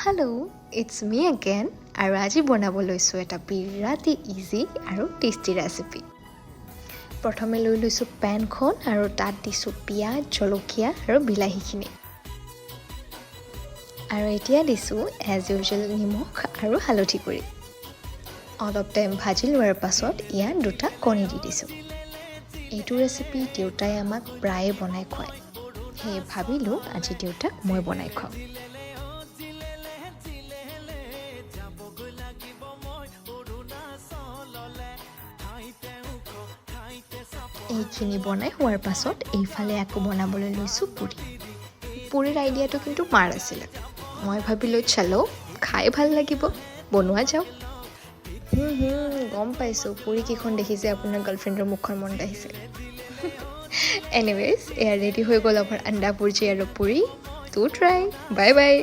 Hello, it's me again. আৰু আজি বনাব লৈছোঁ এটা বিৰাট ইজি আৰু টেষ্টি ৰেচিপি। প্ৰথমে লৈ লৈছোঁ পেনখন আৰু তাত দিছোঁ পিঁয়াজ, জলকীয়া আৰু বিলাহীখিনি। আৰু এতিয়া দিছোঁ এজ ইউজুৱেল নিমখ আৰু হালধি গুড়ি। অলপ টাইম ভাজি লোৱাৰ পাছত ইয়াত দুটা কণী দি দিছোঁ। এইটো ৰেচিপি দেউতাই আমাক প্ৰায়ে বনাই খুৱায়, সেয়ে ভাবিলোঁ আজি দেউতাক মই বনাই খুৱাম। এইখিনি বনাই হোৱাৰ পাছত এইফালে আকৌ বনাবলৈ লৈছোঁ পুৰি। পুৰিৰ আইডিয়াটো কিন্তু মাৰ আছিলে। মই ভাবিলোঁ চলো খাই ভাল লাগিব, বনোৱা যাওক। গম পাইছোঁ পুৰিকেইখন দেখিছে আপোনাৰ গাৰ্লফ্ৰেণ্ডৰ মুখখন মনত আহিছে। এনিৱেজ এয়া ৰেডি হৈ গ'ল আমাৰ আণ্ডা ভুৰ্জি আৰু puri. To try. Bye by.